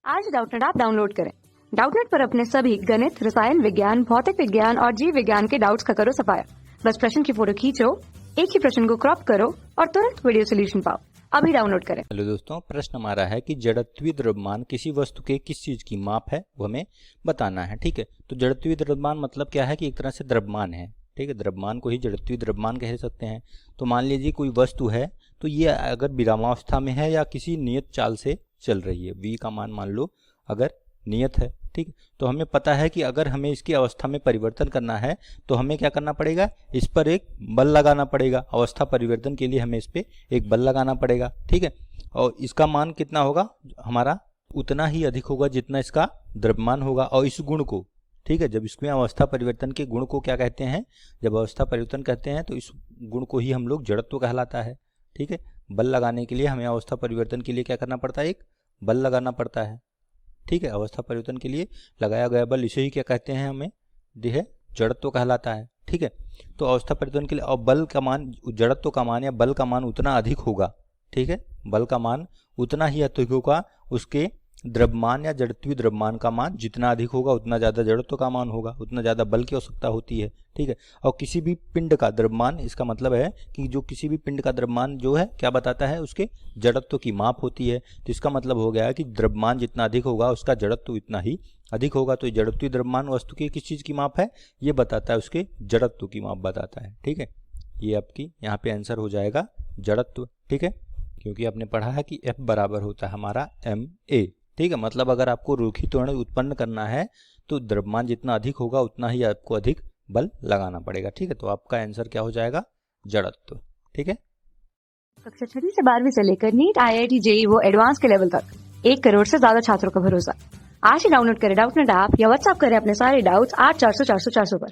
आज Doubtnut app download करें। Doubtnut पर अपने सभी गणित, रसायन विज्ञान, भौतिक विज्ञान और जीव विज्ञान के डाउट्स का करो सफाया। बस प्रश्न की फोटो खींचो, एक ही प्रश्न को क्रॉप करो और तुरंत वीडियो सोल्यूशन पाओ। अभी डाउनलोड करें। हेलो दोस्तों, प्रश्न हमारा है कि जड़त्वीय द्रव्यमान किसी वस्तु के किस चीज की माप है वो हमें बताना है। ठीक है, तो जड़त्वीय द्रव्यमान मतलब क्या है कि एक तरह से द्रव्यमान है। ठीक है, द्रव्यमान को ही जड़त्वीय द्रव्यमान कह सकते हैं। तो मान लीजिए कोई वस्तु है, तो ये अगर विरामावस्था में है या किसी नियत चाल से चल रही है, v का मान लो अगर नियत है। ठीक, तो हमें पता है कि अगर हमें इसकी अवस्था में परिवर्तन करना है तो हमें क्या करना पड़ेगा, इस पर एक बल लगाना पड़ेगा। अवस्था परिवर्तन के लिए हमें इस पे एक बल लगाना पड़ेगा। ठीक है, और इसका मान कितना होगा, हमारा उतना ही अधिक होगा जितना इसका द्रव्यमान होगा। और इस गुण को, ठीक है, जब इसमें अवस्था परिवर्तन के गुण को क्या कहते हैं, जब अवस्था परिवर्तन कहते हैं तो इस गुण को ही हम लोग जड़त्व कहलाता है। ठीक है, बल लगाने के लिए हमें अवस्था परिवर्तन के लिए क्या करना पड़ता है, एक बल लगाना पड़ता है। ठीक है, अवस्था परिवर्तन के लिए लगाया गया बल, इसे ही क्या कहते हैं, हमें यह जड़त्व कहलाता है। ठीक है, तो अवस्था परिवर्तन के लिए और बल का मान, जड़त्व का मान या बल का मान उतना अधिक होगा। ठीक है, बल का मान उतना ही अधिक होगा, उसके द्रव्यमान या जड़त्वीय द्रव्यमान का मान जितना अधिक होगा उतना ज़्यादा जड़त्व का मान होगा, उतना ज़्यादा बल की आवश्यकता होती है। ठीक है, और किसी भी पिंड का द्रव्यमान, इसका मतलब है कि जो किसी भी पिंड का द्रव्यमान जो है क्या बताता है, उसके जड़त्व की माप होती है। तो इसका मतलब हो गया कि द्रव्यमान जितना अधिक होगा उसका जड़त्व इतना ही अधिक होगा। तो जड़त्वीय द्रव्यमान वस्तु की किस चीज़ की माप है, ये बताता है, उसके जड़त्व की माप बताता है। ठीक है, ये आपकी यहाँ पे आंसर हो जाएगा जड़त्व। ठीक है, क्योंकि आपने पढ़ा है कि F बराबर होता है हमारा ma। ठीक है, मतलब अगर आपको रेखीय त्वरण उत्पन्न करना है तो द्रव्यमान जितना अधिक होगा उतना ही आपको अधिक बल लगाना पड़ेगा। ठीक है, तो आपका आंसर क्या हो जाएगा, जड़त्व। ठीक है, कक्षा 6 से 12वीं से लेकर नीट, IIT, JEE वो एडवांस के लेवल तक 1 करोड़ से ज्यादा छात्रों का भरोसा। आज ही डाउनलोड करें डाउटनेट ऐप या व्हाट्सएप करें अपने सारे डाउट्स 8400 400 400 पर।